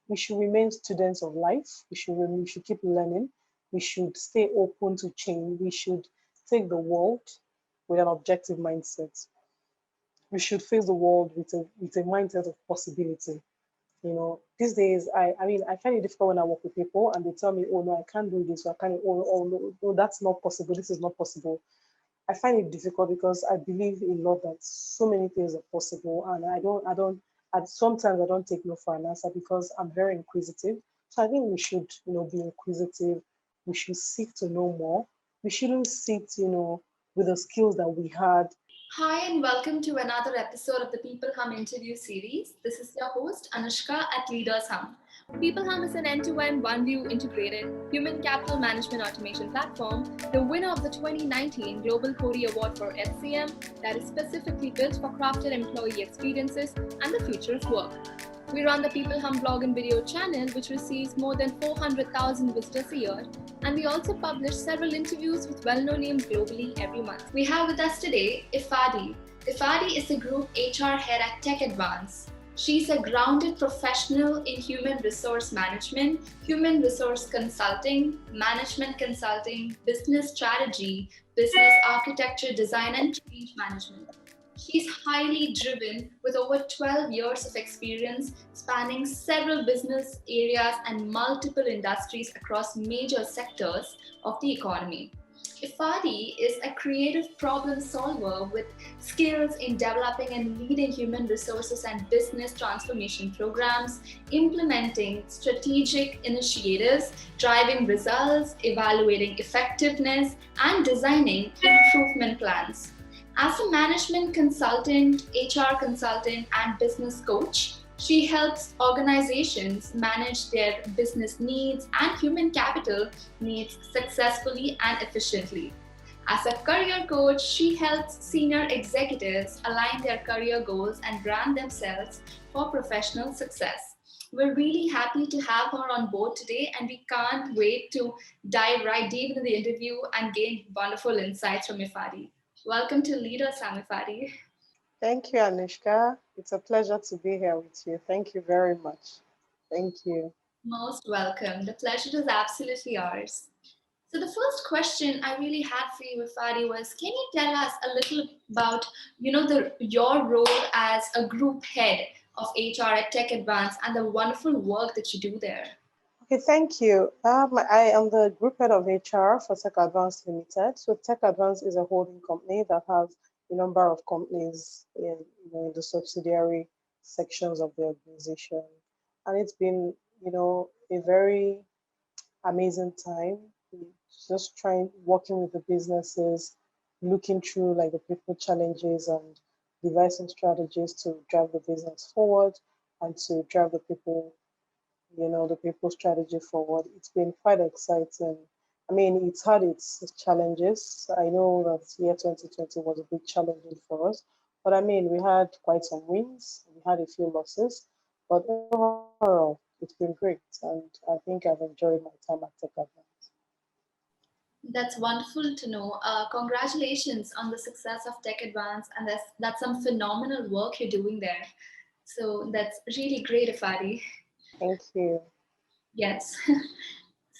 we should remain students of life. We should keep learning. We should stay open to change. We should take the world with an objective mindset. We should face the world with a mindset of possibility. These days, I find it difficult when I work with people and they tell me, oh no, I can't do this, or I can't, oh no, no, that's not possible, this is not possible. I find it difficult because I believe a lot that so many things are possible, and sometimes I don't take no for an answer because I'm very inquisitive. So I think we should, be inquisitive. We should seek to know more. We shouldn't sit, with the skills that we had. Hi, and welcome to another episode of the peopleHum interview series. This is your host, Anushka at peopleHum. peopleHum is an end-to-end, one-view integrated human capital management automation platform, the winner of the 2019 Global Cody Award for HCM that is specifically built for crafted employee experiences and the future of work. We run the peopleHum blog and video channel, which receives more than 400,000 visitors a year, and we also publish several interviews with well-known names globally every month. We have with us today Ifeadi. Ifeadi is the Group HR Head at TechAdvance. She's a grounded professional in human resource management, human resource consulting, management consulting, business strategy, business architecture design, and change management. She's highly driven with over 12 years of experience spanning several business areas and multiple industries across major sectors of the economy. Ifeadi is a creative problem solver with skills in developing and leading human resources and business transformation programs, implementing strategic initiatives, driving results, evaluating effectiveness, and designing improvement plans. As a management consultant, HR consultant, and business coach, she helps organizations manage their business needs and human capital needs successfully and efficiently. As a career coach, she helps senior executives align their career goals and brand themselves for professional success. We're really happy to have her on board today, and we can't wait to dive right deep into the interview and gain wonderful insights from Ifeadi. Welcome to Leader Ifeadi. Thank you, Anushka. It's a pleasure to be here with you. Thank you very much. Thank you. Most welcome. The pleasure is absolutely ours. So the first question I really had for you, Ifeadi, was can you tell us a little about, your role as a group head of HR at TechAdvance and the wonderful work that you do there? Okay, thank you. I am the group head of HR for TechAdvance Limited. So TechAdvance is a holding company that has a number of companies in the subsidiary sections of the organization. And it's been, a very amazing time. Just working with the businesses, looking through like the people challenges and devising strategies to drive the business forward and to drive the people strategy forward. It's been quite exciting. I mean, it's had its challenges. I know that year 2020 was a bit challenging for us, but I mean, we had quite some wins. We had a few losses, but overall, it's been great, and I think I've enjoyed my time at TechAdvance. That's wonderful to know. Congratulations on the success of TechAdvance, and that's some phenomenal work you're doing there. So that's really great, Ifeadi. Thank you. Yes.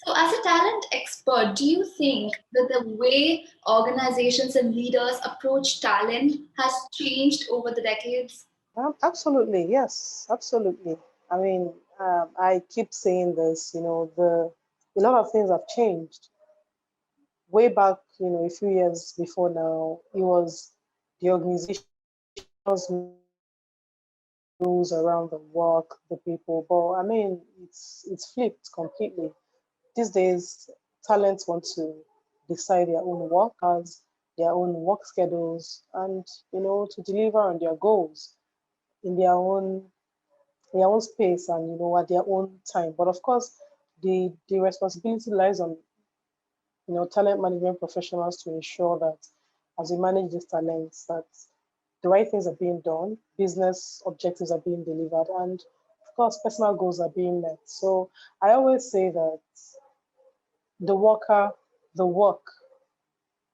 So, as a talent expert, do you think that the way organizations and leaders approach talent has changed over the decades? Absolutely, yes, absolutely. I mean, I keep saying this. A lot of things have changed. Way back, a few years before now, it was the organization's rules around the work, the people. But I mean, it's flipped completely. These days, talents want to decide their own work as their own work schedules, and to deliver on their goals in their own space and at their own time. But of course, the responsibility lies on talent management professionals to ensure that as we manage these talents, that the right things are being done, business objectives are being delivered, and of course, personal goals are being met. So I always say that the worker, the work,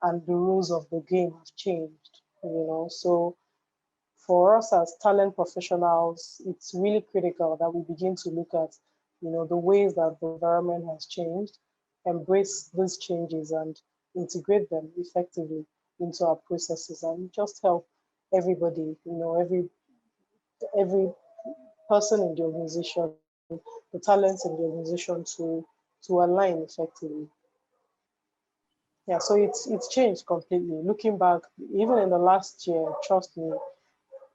and the rules of the game have changed. So for us as talent professionals, it's really critical that we begin to look at the ways that the environment has changed, embrace these changes and integrate them effectively into our processes and just help everybody, every person in the organization, the talents in the organization to align effectively. Yeah, so it's changed completely. Looking back, even in the last year, trust me,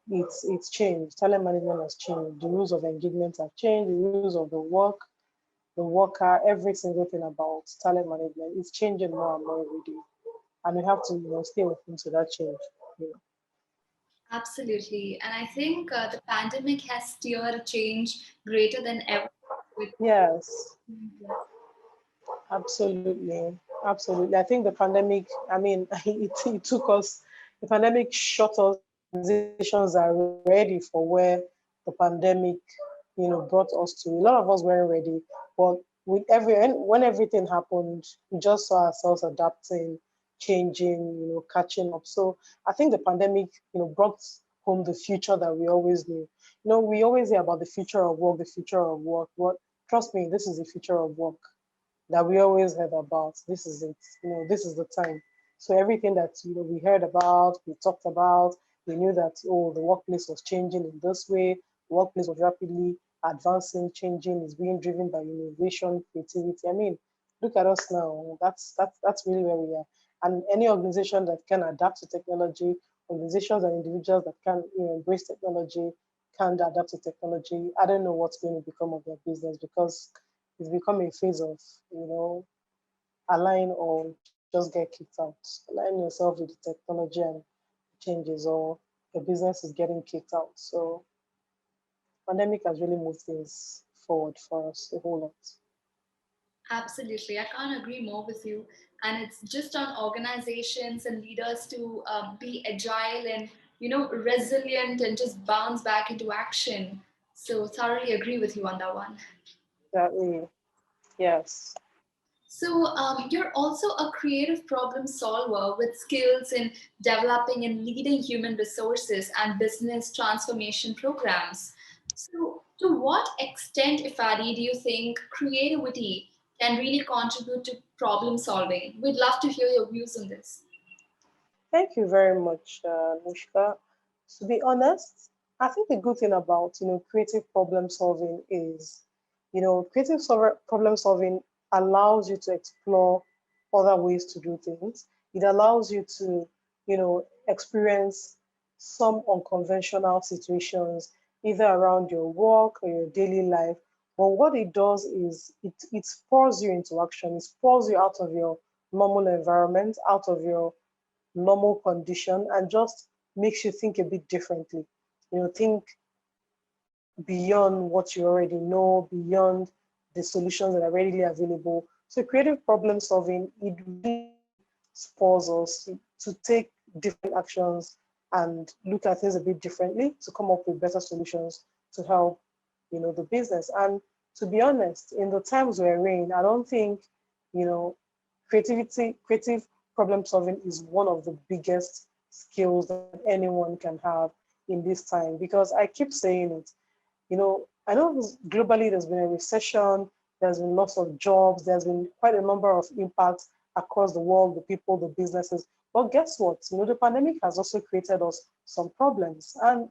it's changed. Talent management has changed. The rules of engagement have changed. The rules of the worker, every single thing about talent management is changing more and more every day. And we have to, stay open to that change. You know. Absolutely. And I think the pandemic has steered a change greater than ever. With Yes, absolutely. Absolutely. I think the pandemic, I mean, it took us, the pandemic shot us organizations that are ready for where the pandemic, brought us to. A lot of us weren't ready, but when everything happened, we just saw ourselves adapting, changing, catching up. So I think the pandemic, brought home the future that we always knew. We always hear about the future of work, the future of work. But trust me, this is the future of work that we always heard about. This is it. This is the time. So everything that we heard about, we talked about, we knew that the workplace was changing in this way. The workplace was rapidly advancing, changing, is being driven by innovation, creativity. I mean, look at us now. That's really where we are. And any organization that can adapt to technology, organizations and individuals that can embrace technology, can adapt to technology. I don't know what's going to become of their business because it's become a phase of, align or just get kicked out. Align yourself with the technology and changes, or your business is getting kicked out. So pandemic has really moved things forward for us a whole lot. Absolutely. I can't agree more with you. And it's just on organizations and leaders to be agile and, resilient and just bounce back into action. So thoroughly agree with you on that one. Exactly. Yes. So, you're also a creative problem solver with skills in developing and leading human resources and business transformation programs. So, to what extent, Ifadi, do you think creativity can really contribute to problem solving? We'd love to hear your views on this. Thank you very much, Nushka. To be honest, I think the good thing about creative problem solving is, problem solving allows you to explore other ways to do things. It allows you to, experience some unconventional situations, either around your work or your daily life. But what it does is it spurs you into action. It spurs you out of your normal environment, out of your normal condition, and just makes you think a bit differently. Think beyond what you already know, beyond the solutions that are readily available. So creative problem solving, it really spurs us to take different actions and look at things a bit differently to come up with better solutions to help, the business. And to be honest, in the times we're in, I don't think, you know, creative problem solving is one of the biggest skills that anyone can have in this time, because I keep saying it. I know globally there's been a recession, there's been lots of jobs, there's been quite a number of impacts across the world, the people, the businesses. But guess what? The pandemic has also created us some problems, and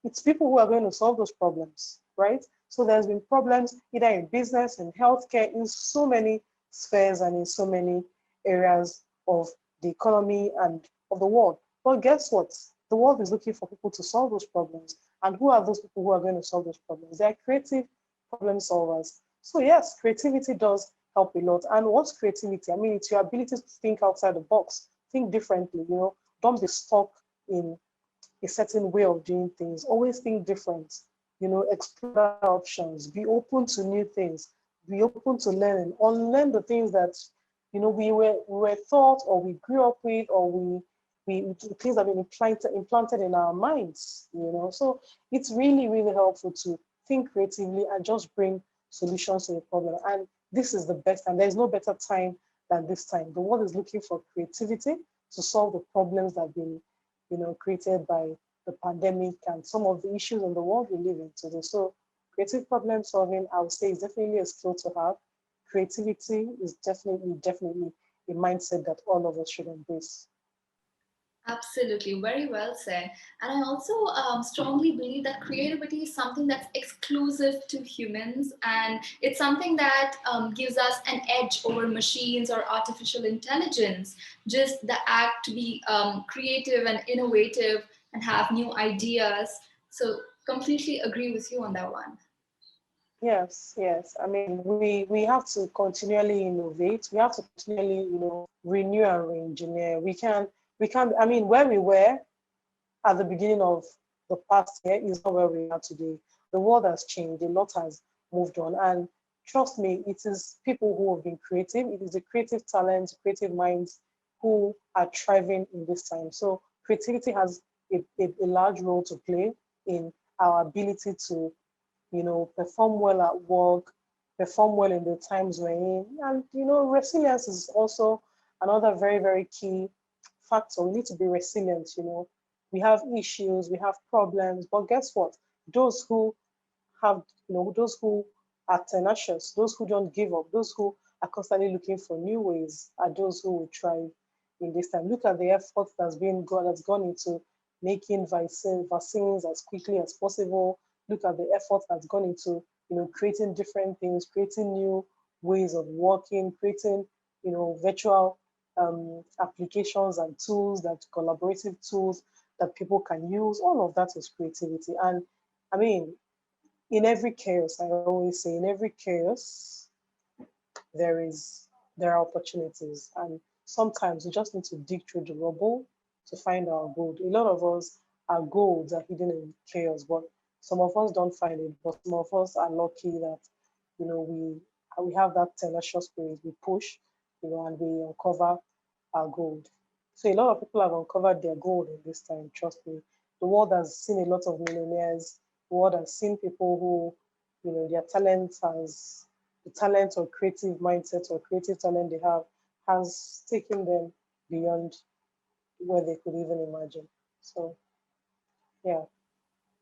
it's people who are going to solve those problems, right? So there's been problems either in business, in healthcare, in so many spheres and in so many areas of the economy and of the world. But guess what? The world is looking for people to solve those problems. And who are those people who are going to solve those problems? They are creative problem solvers. So yes, creativity does help a lot. And what's creativity? I mean, it's your ability to think outside the box, think differently, don't be stuck in a certain way of doing things. Always think different, explore other options, be open to new things, be open to learning, unlearn the things that, we were taught or we grew up with, or we things that have been implanted in our minds. So it's really, really helpful to think creatively and just bring solutions to the problem. And this is the best, and there's no better time than this time. The world is looking for creativity to solve the problems that have been created by the pandemic and some of the issues in the world we live in today. So Creative problem solving, I would say, is definitely a skill to have. Creativity is definitely a mindset that all of us should embrace. Absolutely, very well said. And I also strongly believe that creativity is something that's exclusive to humans, and it's something that gives us an edge over machines or artificial intelligence. Just the act to be creative and innovative and have new ideas. So, completely agree with you on that one. Yes, yes. I mean, we have to continually innovate. We have to continually, renew and re-engineer. We can. I mean, where we were at the beginning of the past year is not where we are today. The world has changed. A lot has moved on, and trust me, it is people who have been creative. It is the creative talents, creative minds who are thriving in this time. So creativity has a large role to play in our ability to perform well at work, perform well in the times we're in. And, resilience is also another very, very key factor. We need to be resilient. We have issues, we have problems, but guess what? Those who have, those who are tenacious, those who don't give up, those who are constantly looking for new ways are those who will thrive in this time. Look at the effort that's gone into making vaccines as quickly as possible. Look at the effort that's gone into, creating different things, creating new ways of working, creating, virtual applications and tools, that collaborative tools that people can use. All of that is creativity. And I mean, in every chaos, I always say, in every chaos, there is there are opportunities, and sometimes we just need to dig through the rubble to find our gold. A lot of us, our golds are hidden in chaos, but some of us don't find it. But some of us are lucky that we have that tenacious spirit. We push, and we uncover our gold. So a lot of people have uncovered their gold in this time. Trust me, the world has seen a lot of millionaires. The world has seen people who, their talent has the talent or creative mindset or creative talent they have has taken them beyond where they could even imagine. So yeah,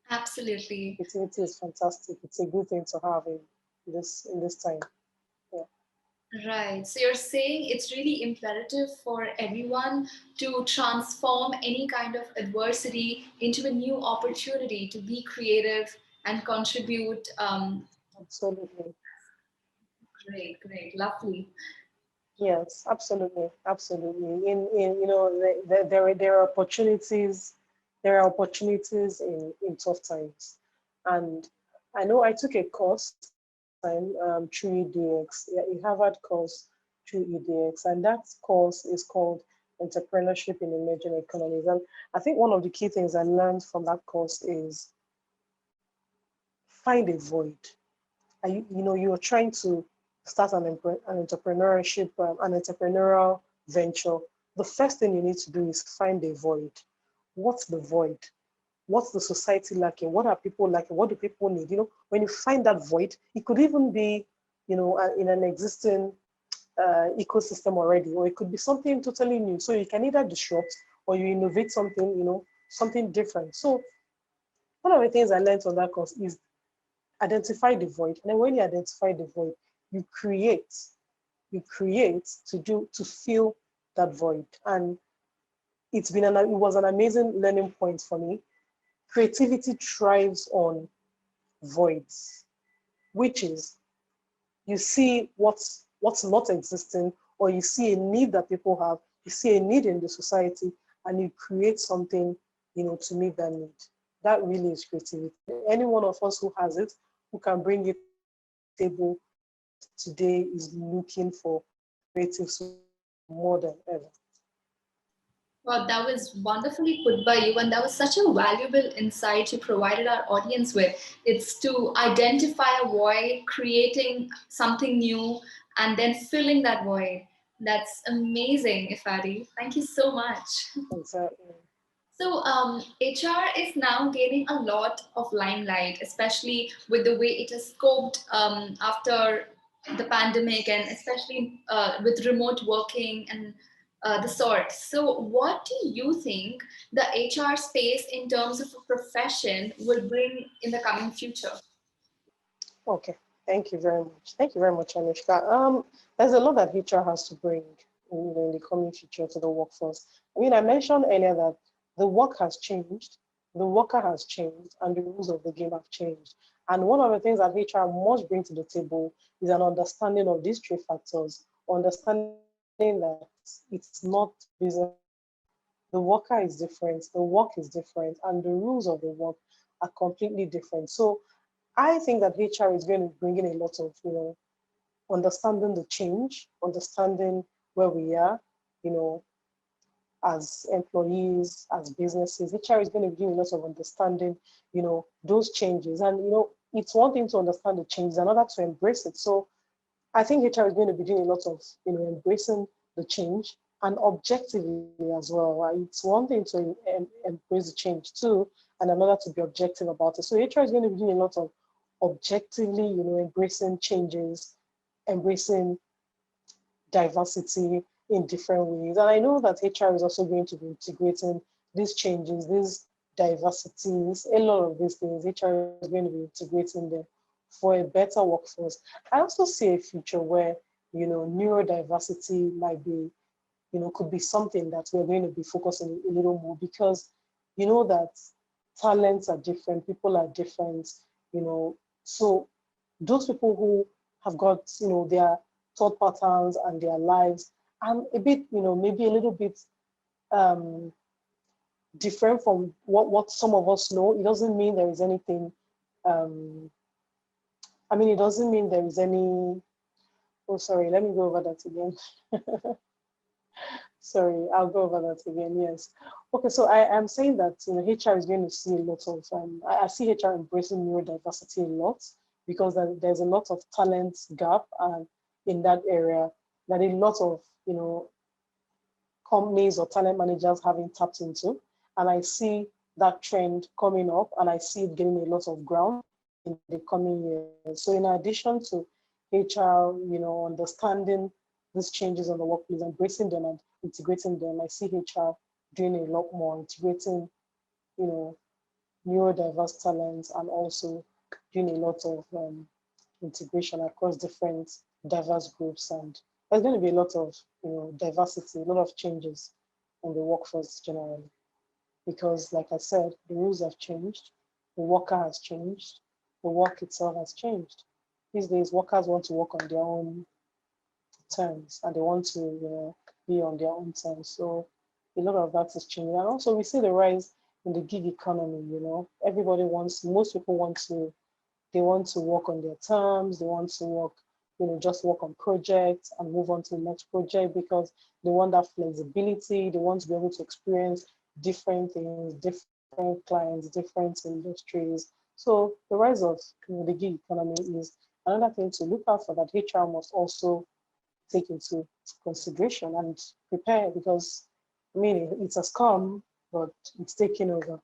Absolutely. creativity is fantastic. It's a good thing to have in this time. Yeah, Right. So you're saying it's really imperative for everyone to transform any kind of adversity into a new opportunity to be creative and contribute. absolutely. Great, great, lovely. Yes, absolutely, absolutely. In there are opportunities, in tough times, and I know I took a course last time through EDX, a Harvard course through EDX, and that course is called Entrepreneurship in Emerging Economies. And I think one of the key things I learned from that course is find a void. You're trying to start an entrepreneurship, an entrepreneurial venture. The first thing you need to do is find a void. What's the void? What's the society lacking? What are people lacking? What do people need? When you find that void, it could even be, in an existing ecosystem already, or it could be something totally new. So you can either disrupt or you innovate something, something different. So one of the things I learned on that course is identify the void. And then when you identify the void, you create, to fill that void. And it was an amazing learning point for me. Creativity thrives on voids, which is you see what's not existing, or you see a need that people have, you see a need in the society, and you create something, to meet that need. That really is creativity. Any one of us who has it, who can bring it to the table, today is looking for creative solutions more than ever. Well, that was wonderfully put by you, and that was such a valuable insight you provided our audience with. It's to identify a void, creating something new, and then filling that void. That's amazing, Ifadi. Thank you so much. Exactly. So, HR is now gaining a lot of limelight, especially with the way it is scoped after the pandemic, and especially with remote working and the sort. So, what do you think the HR space in terms of a profession will bring in the coming future? Okay, thank you very much. Thank you very much, Anushka. There's a lot that HR has to bring in the coming future to the workforce. I mean, I mentioned earlier that the work has changed, the worker has changed, and the rules of the game have changed. And one of the things that HR must bring to the table is an understanding of these three factors, understanding that it's not business as usual. The worker is different, the work is different, and the rules of the work are completely different. So I think that HR is going to bring in a lot of, understanding the change, understanding where we are, you know, as employees, as businesses. HR is going to give a lot of understanding, those changes. And, it's one thing to understand the changes, another to embrace it. So I think HR is going to be doing a lot of, embracing the change and objectively as well. Right? It's one thing to embrace the change too, and another to be objective about it. So HR is going to be doing a lot of objectively, embracing changes, embracing diversity in different ways. And I know that HR is also going to be integrating these changes, these diversities, a lot of these things. HR is going to be integrating them for a better workforce. I also see a future where, neurodiversity might be, could be something that we're going to be focusing a little more because you know that talents are different, people are different, so those people who have got, their thought patterns and their lives and a bit, maybe a little bit um, different from what some of us know. It doesn't mean there is anything, um, it doesn't mean there is any, oh, sorry, let me go over that again. Sorry, I'll go over that again. Yes. Okay, so I am saying that HR is going to see a lot of I see HR embracing neurodiversity a lot because there's a lot of talent gap in that area that a lot of companies or talent managers haven't tapped into. And I see that trend coming up and I see it gaining a lot of ground in the coming years. So in addition to HR, understanding these changes on the workplace, embracing them and integrating them, I see HR doing a lot more, integrating, you know, neurodiverse talents and also doing a lot of integration across different diverse groups. And there's going to be a lot of diversity, a lot of changes in the workforce generally. Because like I said, the rules have changed, the worker has changed, the work itself has changed. These days workers want to work on their own terms and they want to, be on their own terms. So a lot of that is changing. And also we see the rise in the gig economy, everybody wants, most people want to, they want to work on their terms, they want to work, just work on projects and move on to the next project because they want that flexibility, they want to be able to experience different things, different clients, different industries. So the rise of the gig economy is another thing to look out for that HR must also take into consideration and prepare because it has come, but it's taking over.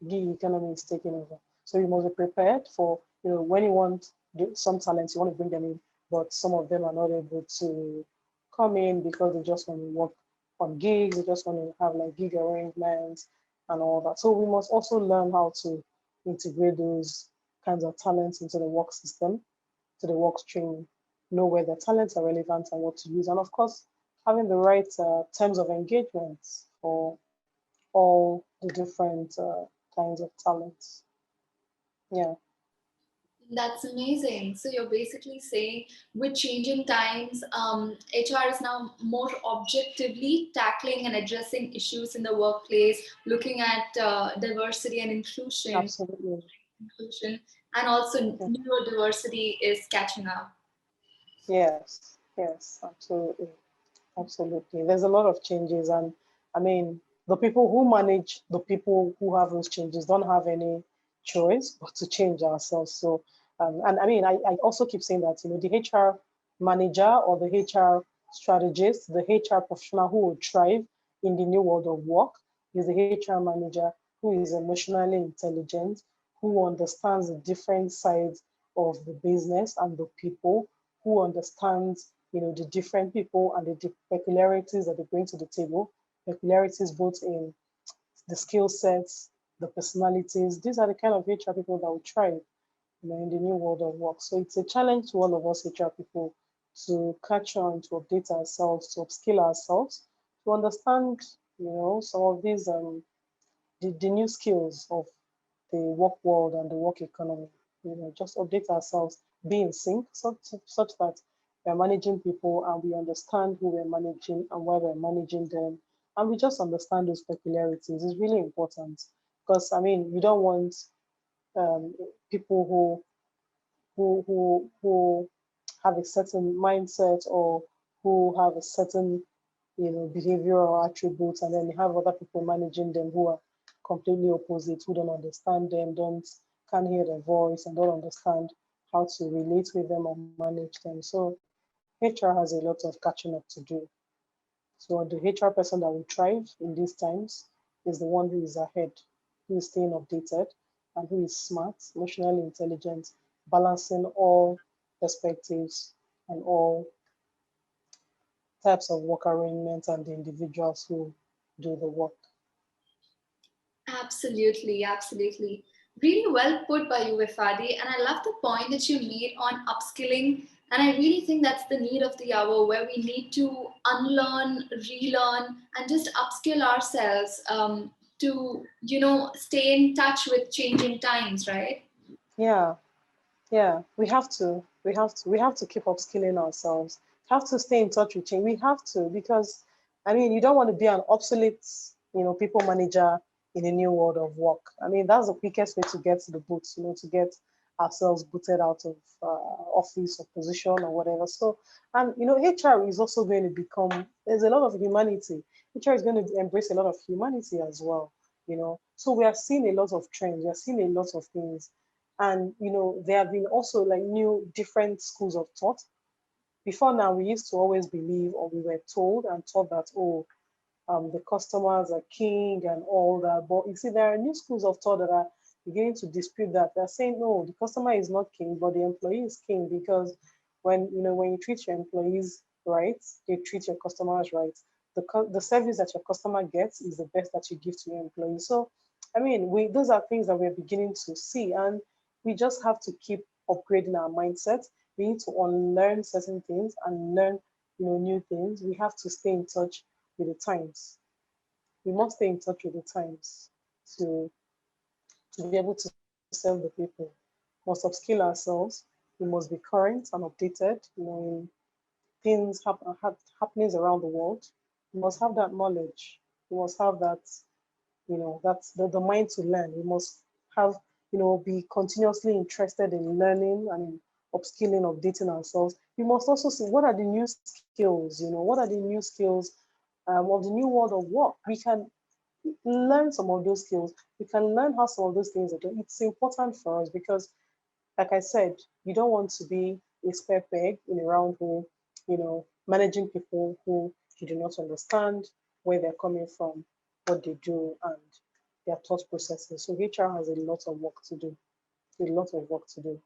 Gig economy is taking over. So you must be prepared for, when you want some talents, you want to bring them in, but some of them are not able to come in because they just want to work on gigs, they just want to have like gig arrangements and all that. So we must also learn how to integrate those kinds of talents into the work system, to the work stream, know where the talents are relevant and what to use. And of course, having the right terms of engagement for all the different kinds of talents. Yeah, That's amazing. So you're basically saying with changing times, HR is now more objectively tackling and addressing issues in the workplace, looking at diversity and absolutely. inclusion, and also Mm. neurodiversity is catching up. Yes, yes, absolutely. Absolutely. There's a lot of changes. And the people who manage the people who have those changes don't have any choice but to change ourselves. So, and I also keep saying that, the HR manager or the HR strategist, the HR professional who will thrive in the new world of work is the HR manager who is emotionally intelligent, who understands the different sides of the business and the people, who understands the different people and the peculiarities that they bring to the table, peculiarities both in the skill sets, the personalities. These are the kind of HR people that will thrive in the new world of work. So it's a challenge to all of us HR people to catch on, to update ourselves, to upskill ourselves, to understand, some of these the new skills of the work world and the work economy. Just update ourselves, be in sync, such that we're managing people and we understand who we're managing and why we're managing them, and we just understand those peculiarities. It's really important because you don't want people who have a certain mindset or who have a certain behavior or attributes, and then you have other people managing them who are completely opposite, who don't understand them, don't can't hear their voice, and don't understand how to relate with them or manage them. So HR has a lot of catching up to do. So the HR person that will thrive in these times is the one who is ahead, who is staying updated, and who is smart, emotionally intelligent, balancing all perspectives and all types of work arrangements and the individuals who do the work. Absolutely, absolutely. Really well put by you, Ifeadi. And I love the point that you made on upskilling. And I really think that's the need of the hour where we need to unlearn, relearn, and just upskill ourselves to, stay in touch with changing times, right? Yeah, yeah, we have to keep upskilling ourselves. Have to stay in touch with change. We have to, because you don't want to be an obsolete, people manager in a new world of work. That's the quickest way to get to the boots, to get ourselves booted out of office or position or whatever. So, and HR is also going to become. There's a lot of humanity. HR is going to embrace a lot of humanity as well. So we are seeing a lot of trends. We are seeing a lot of things, and there have been also like new different schools of thought. Before now, we used to always believe, or we were told and taught that, oh, the customers are king and all that. But you see, there are new schools of thought that are beginning to dispute that. They're saying, no, the customer is not king, but the employee is king, because when you treat your employees right, you treat your customers right. The service that your customer gets is the best that you give to your employees. So, we those are things that we're beginning to see, and we just have to keep upgrading our mindset. We need to unlearn certain things and learn, new things. We have to stay in touch with the times. We must stay in touch with the times to be able to serve the people. We must upskill ourselves. We must be current and updated, in things happenings around the world. We must have that knowledge. We must have that, that's the mind to learn. We must have, be continuously interested in learning and in upskilling, updating ourselves. We must also see what are the new skills, what are the new skills of the new world of work. We can learn some of those skills. We can learn how some of those things are done. It's important for us because, like I said, you don't want to be a square peg in a round hole, managing people who you do not understand where they're coming from, what they do, and their thought processes. So HR has a lot of work to do. A lot of work to do.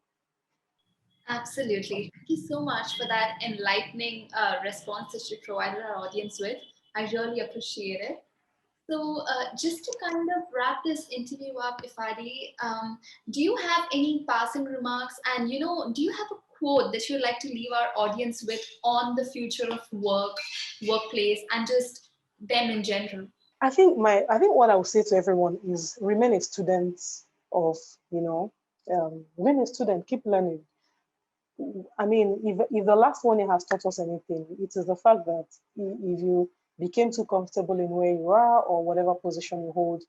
Absolutely. Thank you so much for that enlightening response that you provided our audience with. I really appreciate it. So, just to kind of wrap this interview up, Ifadi, do you have any passing remarks? And, do you have a quote that you'd like to leave our audience with on the future of work, workplace, and just them in general? I think what I would say to everyone is remain a student of, remain a student, keep learning. If the last one year has taught us anything, it is the fact that if you became too comfortable in where you are or whatever position you hold,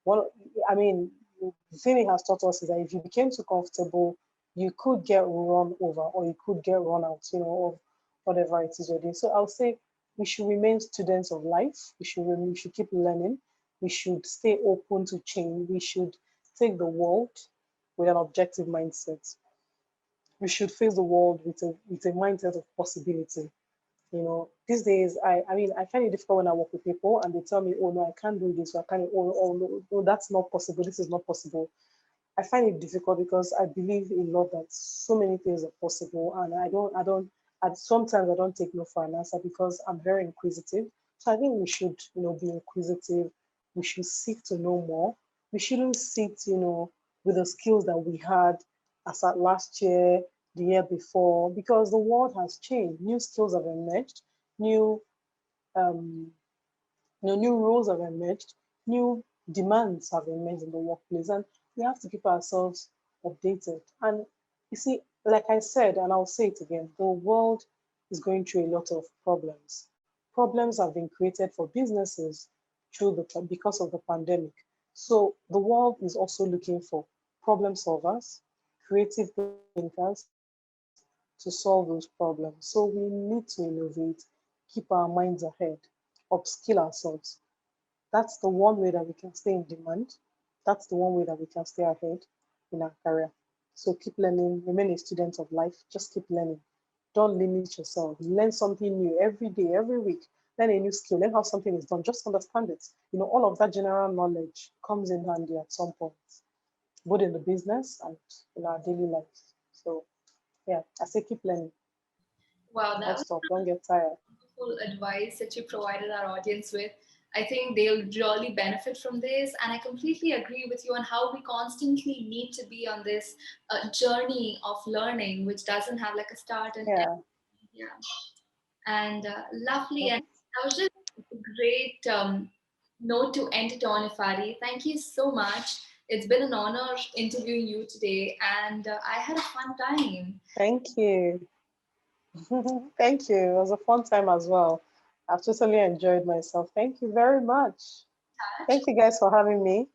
well, I mean, the thing it has taught us is that if you became too comfortable, you could get run over or you could get run out, of whatever it is you're doing. So I'll say we should remain students of life. We should keep learning. We should stay open to change. We should take the world with an objective mindset. We should face the world with a mindset of possibility. These days, I find it difficult when I work with people and they tell me, oh no, I can't do this, or I can't, oh no, no, that's not possible, this is not possible. I find it difficult because I believe a lot that so many things are possible, and sometimes I don't take no for an answer because I'm very inquisitive. So I think we should, be inquisitive. We should seek to know more. We shouldn't sit, with the skills that we had as at last year, the year before, because the world has changed. New skills have emerged, new um, new roles have emerged, new demands have emerged in the workplace, and we have to keep ourselves updated. And you see, like I said, and I'll say it again, the world is going through a lot of problems. Problems have been created for businesses because of the pandemic. So the world is also looking for problem solvers, creative thinkers to solve those problems. So we need to innovate, keep our minds ahead, upskill ourselves. That's the one way that we can stay in demand. That's the one way that we can stay ahead in our career. So keep learning, remain a student of life, just keep learning. Don't limit yourself. Learn something new every day, every week. Learn a new skill, learn how something is done, just understand it. All of that general knowledge comes in handy at some point, both in the business and in our daily lives. So yeah, I say keep learning. Wow, that Don't was stop, don't get tired. wonderful advice that you provided our audience with. I think they'll really benefit from this. And I completely agree with you on how we constantly need to be on this journey of learning, which doesn't have like a start and end. Yeah. Yeah. And lovely. And Mhm. that was just a great note to end it on, Ifeadi. Thank you so much. It's been an honor interviewing you today, and I had a fun time. Thank you. Thank you. It was a fun time as well. I've totally enjoyed myself. Thank you very much. Touch. Thank you guys for having me.